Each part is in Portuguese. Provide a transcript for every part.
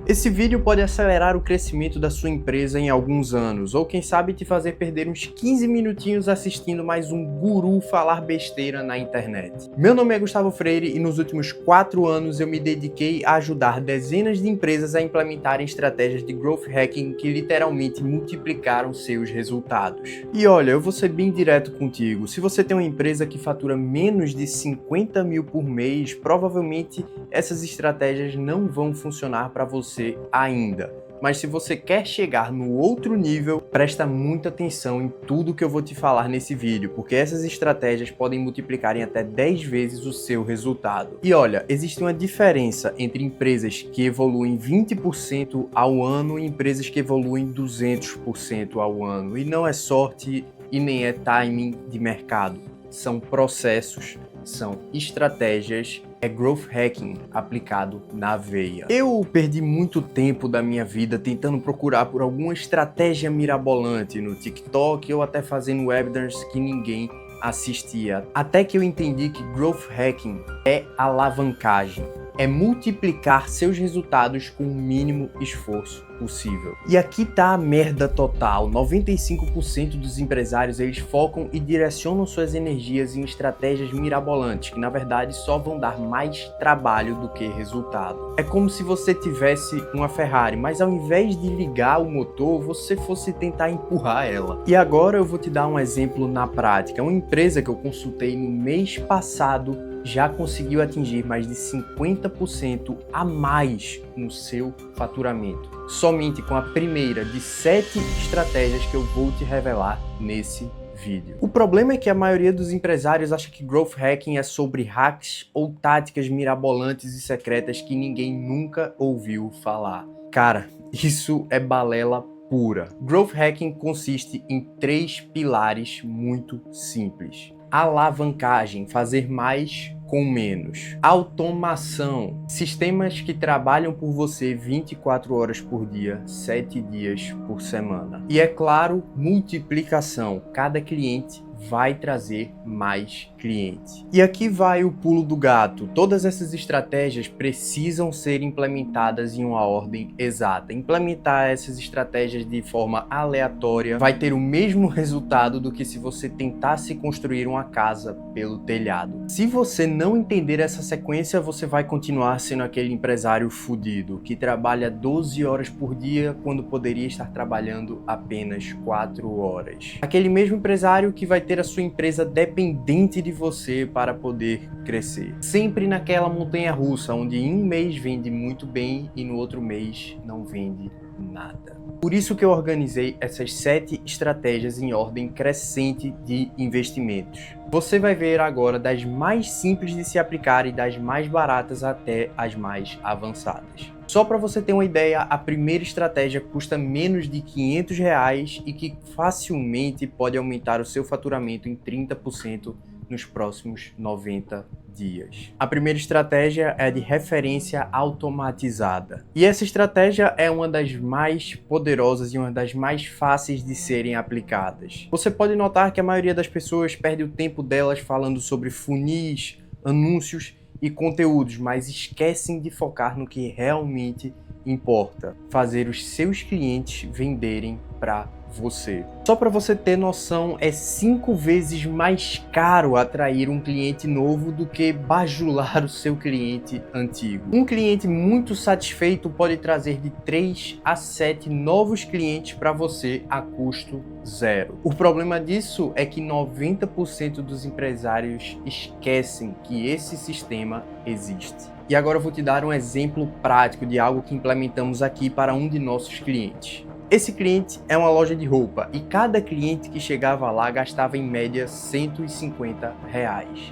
Esse vídeo pode acelerar o crescimento da sua empresa em alguns anos, ou quem sabe te fazer perder uns 15 minutinhos assistindo mais um guru falar besteira na internet. Meu nome é Gustavo Freire e nos últimos 4 anos eu me dediquei a ajudar dezenas de empresas a implementarem estratégias de growth hacking que literalmente multiplicaram seus resultados. E olha, eu vou ser bem direto contigo, se você tem uma empresa que fatura menos de 50 mil por mês, provavelmente essas estratégias não vão funcionar para você ainda. Mas se você quer chegar no outro nível, presta muita atenção em tudo que eu vou te falar nesse vídeo, porque essas estratégias podem multiplicar em até 10 vezes o seu resultado. E olha, existe uma diferença entre empresas que evoluem 20% ao ano e empresas que evoluem 200% ao ano. E não é sorte e nem é timing de mercado. São processos, são estratégias, é growth hacking aplicado na veia. Eu perdi muito tempo da minha vida tentando procurar por alguma estratégia mirabolante no TikTok ou até fazendo webinars que ninguém assistia. Até que eu entendi que growth hacking é alavancagem. É multiplicar seus resultados com o mínimo esforço possível. E aqui tá a merda total. 95% dos empresários eles focam e direcionam suas energias em estratégias mirabolantes, que na verdade só vão dar mais trabalho do que resultado. É como se você tivesse uma Ferrari, mas ao invés de ligar o motor, você fosse tentar empurrar ela. E agora eu vou te dar um exemplo na prática. Uma empresa que eu consultei no mês passado já conseguiu atingir mais de 50% a mais no seu faturamento, somente com a primeira de 7 estratégias que eu vou te revelar nesse vídeo. O problema é que a maioria dos empresários acha que growth hacking é sobre hacks ou táticas mirabolantes e secretas que ninguém nunca ouviu falar. Cara, isso é balela pura. Growth hacking consiste em 3 pilares muito simples. Alavancagem, fazer mais com menos. Automação, sistemas que trabalham por você 24 horas por dia, 7 dias por semana. E é claro, multiplicação, cada cliente vai trazer mais cliente. E aqui vai o pulo do gato. Todas essas estratégias precisam ser implementadas em uma ordem exata. Implementar essas estratégias de forma aleatória vai ter o mesmo resultado do que se você tentasse construir uma casa pelo telhado. Se você não entender essa sequência, você vai continuar sendo aquele empresário fudido que trabalha 12 horas por dia quando poderia estar trabalhando apenas 4 horas. Aquele mesmo empresário que vai ter a sua empresa dependente de você para poder crescer. Sempre naquela montanha russa, onde em um mês vende muito bem e no outro mês não vende nada. Por isso que eu organizei essas 7 estratégias em ordem crescente de investimentos. Você vai ver agora das mais simples de se aplicar e das mais baratas até as mais avançadas. Só para você ter uma ideia, a primeira estratégia custa menos de R$500 e que facilmente pode aumentar o seu faturamento em 30% nos próximos 90 dias. A primeira estratégia é de referência automatizada. E essa estratégia é uma das mais poderosas e uma das mais fáceis de serem aplicadas. Você pode notar que a maioria das pessoas perde o tempo delas falando sobre funis, anúncios e conteúdos, mas esquecem de focar no que realmente importa: fazer os seus clientes venderem para você. Só para você ter noção, é 5 vezes mais caro atrair um cliente novo do que bajular o seu cliente antigo. Um cliente muito satisfeito pode trazer de 3 a 7 novos clientes para você a custo zero. O problema disso é que 90% dos empresários esquecem que esse sistema existe. E agora eu vou te dar um exemplo prático de algo que implementamos aqui para um de nossos clientes. Esse cliente é uma loja de roupa e cada cliente que chegava lá gastava em média R$150.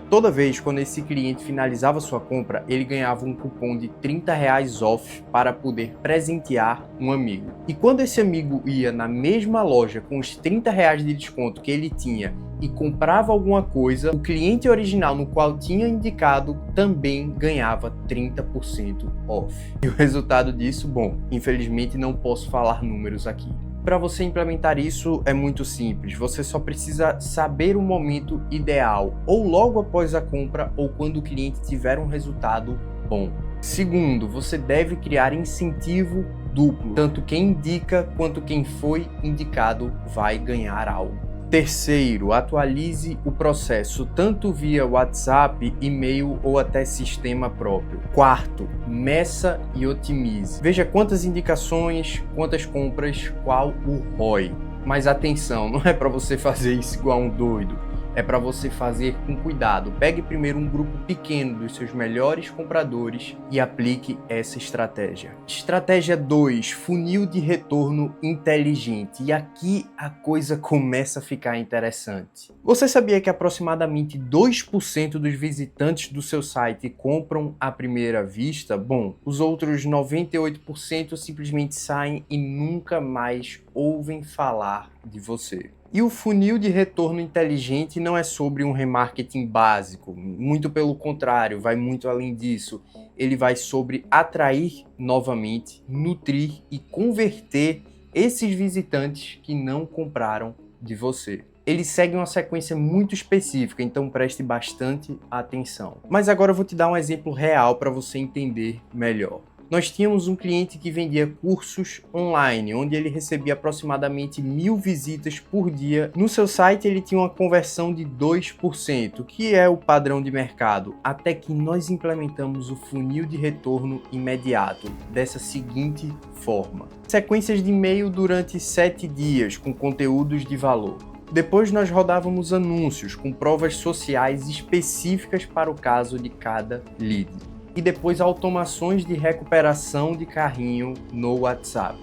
Toda vez quando esse cliente finalizava sua compra, ele ganhava um cupom de R$30 off para poder presentear um amigo. E quando esse amigo ia na mesma loja com os R$30 de desconto que ele tinha e comprava alguma coisa, o cliente original no qual tinha indicado também ganhava 30% off. E o resultado disso, bom, infelizmente não posso falar números aqui. Para você implementar isso é muito simples, você só precisa saber o momento ideal, ou logo após a compra ou quando o cliente tiver um resultado bom. Segundo, você deve criar incentivo duplo. Tanto quem indica quanto quem foi indicado vai ganhar algo. Terceiro, atualize o processo, tanto via WhatsApp, e-mail ou até sistema próprio. Quarto, meça e otimize. Veja quantas indicações, quantas compras, qual o ROI. Mas atenção, não é para você fazer isso igual um doido. É para você fazer com cuidado. Pegue primeiro um grupo pequeno dos seus melhores compradores e aplique essa estratégia. Estratégia 2, funil de retorno inteligente. E aqui a coisa começa a ficar interessante. Você sabia que aproximadamente 2% dos visitantes do seu site compram à primeira vista? Bom, os outros 98% simplesmente saem e nunca mais ouvem falar de você. E o funil de retorno inteligente não é sobre um remarketing básico, muito pelo contrário, vai muito além disso. Ele vai sobre atrair novamente, nutrir e converter esses visitantes que não compraram de você. Ele segue uma sequência muito específica, então preste bastante atenção. Mas agora eu vou te dar um exemplo real para você entender melhor. Nós tínhamos um cliente que vendia cursos online, onde ele recebia aproximadamente 1000 visitas por dia. No seu site ele tinha uma conversão de 2%, que é o padrão de mercado, até que nós implementamos o funil de retorno imediato, dessa seguinte forma. Sequências de e-mail durante 7 dias, com conteúdos de valor. Depois nós rodávamos anúncios com provas sociais específicas para o caso de cada lead. E depois automações de recuperação de carrinho no WhatsApp.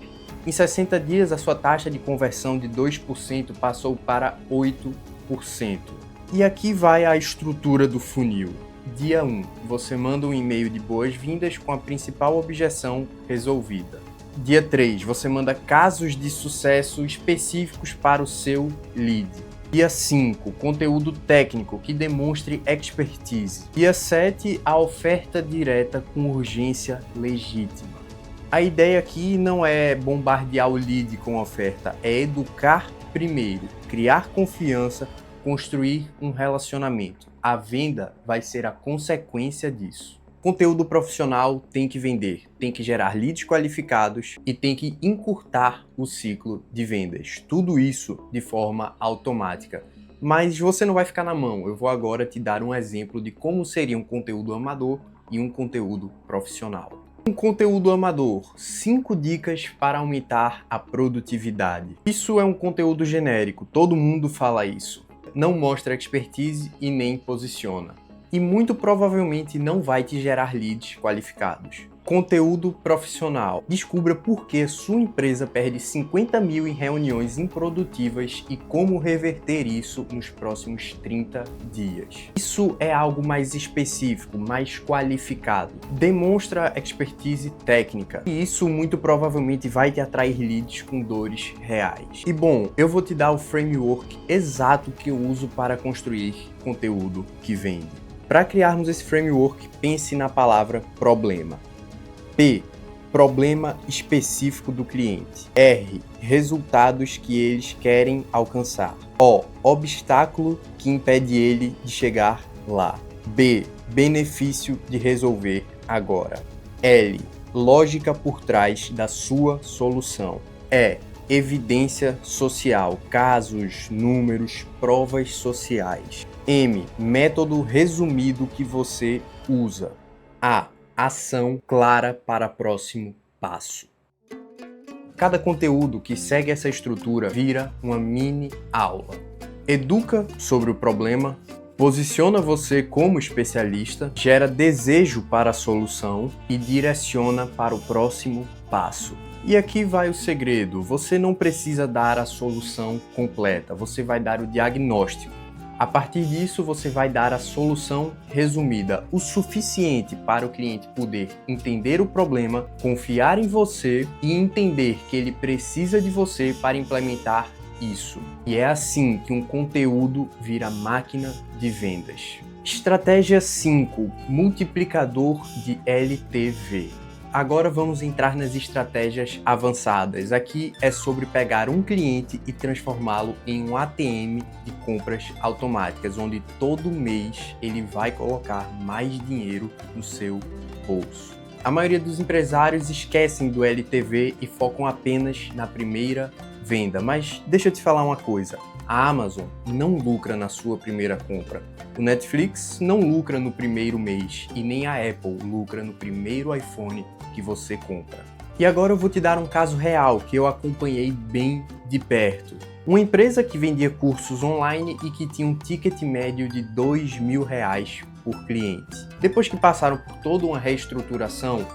Em 60 dias, a sua taxa de conversão de 2% passou para 8%. E aqui vai a estrutura do funil. Dia 1, você manda um e-mail de boas-vindas com a principal objeção resolvida. Dia 3, você manda casos de sucesso específicos para o seu lead. Dia 5, conteúdo técnico que demonstre expertise. Dia 7, a oferta direta com urgência legítima. A ideia aqui não é bombardear o lead com oferta, é educar primeiro, criar confiança, construir um relacionamento. A venda vai ser a consequência disso. Conteúdo profissional tem que vender, tem que gerar leads qualificados e tem que encurtar o ciclo de vendas. Tudo isso de forma automática. Mas você não vai ficar na mão. Eu vou agora te dar um exemplo de como seria um conteúdo amador e um conteúdo profissional. Um conteúdo amador, 5 dicas para aumentar a produtividade. Isso é um conteúdo genérico, todo mundo fala isso. Não mostra expertise e nem posiciona. E muito provavelmente não vai te gerar leads qualificados. Conteúdo profissional. Descubra por que sua empresa perde 50 mil em reuniões improdutivas e como reverter isso nos próximos 30 dias. Isso é algo mais específico, mais qualificado. Demonstra expertise técnica. E isso muito provavelmente vai te atrair leads com dores reais. E bom, eu vou te dar o framework exato que eu uso para construir conteúdo que vende. Para criarmos esse framework, pense na palavra problema. P, problema específico do cliente. R, resultados que eles querem alcançar. O, obstáculo que impede ele de chegar lá. B, benefício de resolver agora. L, lógica por trás da sua solução. E, evidência social, casos, números, provas sociais. M, método resumido que você usa. A, ação clara para próximo passo. Cada conteúdo que segue essa estrutura vira uma mini aula. Educa sobre o problema, posiciona você como especialista, gera desejo para a solução e direciona para o próximo passo. E aqui vai o segredo, você não precisa dar a solução completa, você vai dar o diagnóstico. A partir disso, você vai dar a solução resumida, o suficiente para o cliente poder entender o problema, confiar em você e entender que ele precisa de você para implementar isso. E é assim que um conteúdo vira máquina de vendas. Estratégia 5, multiplicador de LTV. Agora vamos entrar nas estratégias avançadas. Aqui é sobre pegar um cliente e transformá-lo em um ATM de compras automáticas, onde todo mês ele vai colocar mais dinheiro no seu bolso. A maioria dos empresários esquecem do LTV e focam apenas na primeira venda. Mas deixa eu te falar uma coisa, a Amazon não lucra na sua primeira compra. O Netflix não lucra no primeiro mês e nem a Apple lucra no primeiro iPhone que você compra. E agora eu vou te dar um caso real que eu acompanhei bem de perto. Uma empresa que vendia cursos online e que tinha um ticket médio de R$2.000 por cliente. Depois que passaram por toda uma reestruturação,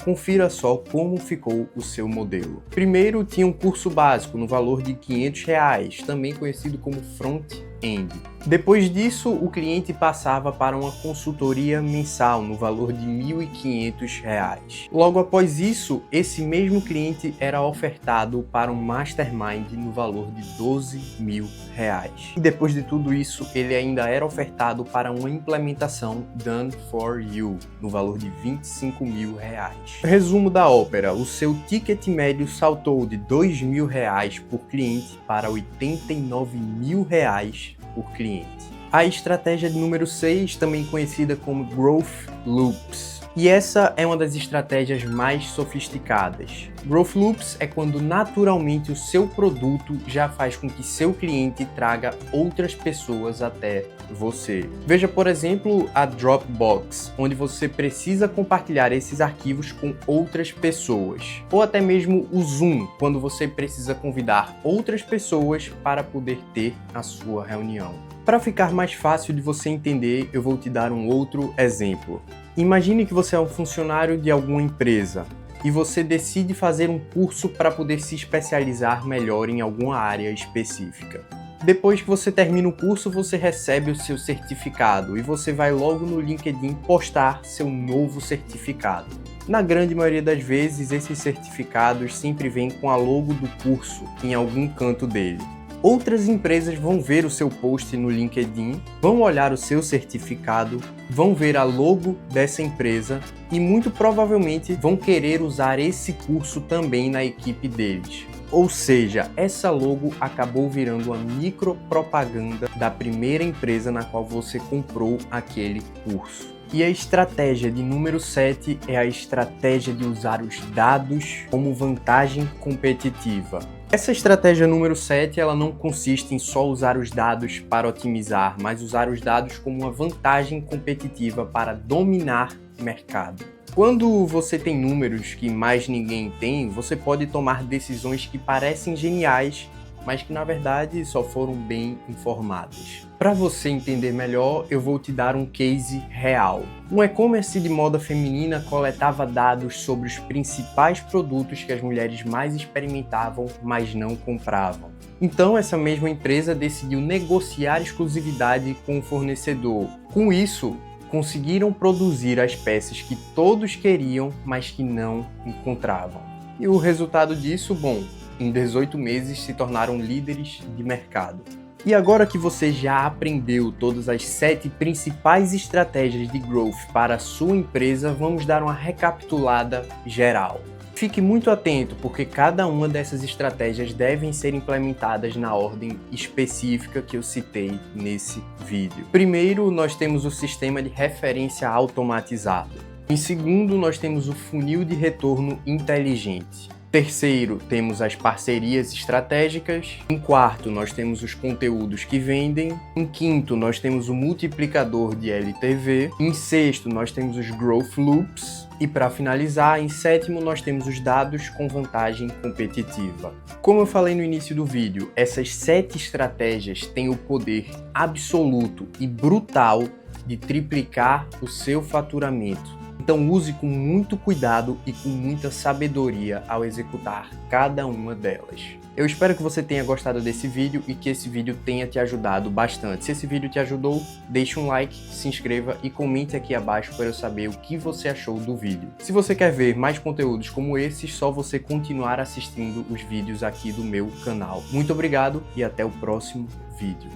confira só como ficou o seu modelo. Primeiro, tinha um curso básico no valor de R$500, também conhecido como front-end. Depois disso, o cliente passava para uma consultoria mensal no valor de R$1.500. Logo após isso, esse mesmo cliente era ofertado para um mastermind no valor de R$12.000. E depois de tudo isso, ele ainda era ofertado para uma implementação Done for You no valor de R$25.000. Resumo da ópera: o seu ticket médio saltou de R$2.000 por cliente para R$89.000 por cliente. A estratégia de número 6, também conhecida como Growth Loops. E essa é uma das estratégias mais sofisticadas. Growth Loops é quando naturalmente o seu produto já faz com que seu cliente traga outras pessoas até você. Veja, por exemplo, a Dropbox, onde você precisa compartilhar esses arquivos com outras pessoas. Ou até mesmo o Zoom, quando você precisa convidar outras pessoas para poder ter a sua reunião. Para ficar mais fácil de você entender, eu vou te dar um outro exemplo. Imagine que você é um funcionário de alguma empresa e você decide fazer um curso para poder se especializar melhor em alguma área específica. Depois que você termina o curso, você recebe o seu certificado e você vai logo no LinkedIn postar seu novo certificado. Na grande maioria das vezes, esses certificados sempre vêm com a logo do curso em algum canto dele. Outras empresas vão ver o seu post no LinkedIn, vão olhar o seu certificado, vão ver a logo dessa empresa e muito provavelmente vão querer usar esse curso também na equipe deles. Ou seja, essa logo acabou virando uma micropropaganda da primeira empresa na qual você comprou aquele curso. E a estratégia de número 7 é a estratégia de usar os dados como vantagem competitiva. Essa estratégia número 7, ela não consiste em só usar os dados para otimizar, mas usar os dados como uma vantagem competitiva para dominar o mercado. Quando você tem números que mais ninguém tem, você pode tomar decisões que parecem geniais, mas que na verdade só foram bem informadas. Para você entender melhor, eu vou te dar um case real. Um e-commerce de moda feminina coletava dados sobre os principais produtos que as mulheres mais experimentavam, mas não compravam. Então essa mesma empresa decidiu negociar exclusividade com o fornecedor. Com isso, conseguiram produzir as peças que todos queriam, mas que não encontravam. E o resultado disso, bom, em 18 meses se tornaram líderes de mercado. E agora que você já aprendeu todas as 7 principais estratégias de growth para a sua empresa, vamos dar uma recapitulada geral. Fique muito atento, porque cada uma dessas estratégias devem ser implementadas na ordem específica que eu citei nesse vídeo. Primeiro, nós temos o sistema de referência automatizado. Em segundo, nós temos o funil de retorno inteligente. Terceiro, temos as parcerias estratégicas. Em quarto, nós temos os conteúdos que vendem. Em quinto, nós temos o multiplicador de LTV. Em sexto, nós temos os Growth Loops. E para finalizar, em sétimo, nós temos os dados com vantagem competitiva. Como eu falei no início do vídeo, essas 7 estratégias têm o poder absoluto e brutal de triplicar o seu faturamento. Então use com muito cuidado e com muita sabedoria ao executar cada uma delas. Eu espero que você tenha gostado desse vídeo e que esse vídeo tenha te ajudado bastante. Se esse vídeo te ajudou, deixe um like, se inscreva e comente aqui abaixo para eu saber o que você achou do vídeo. Se você quer ver mais conteúdos como esses, só você continuar assistindo os vídeos aqui do meu canal. Muito obrigado e até o próximo vídeo.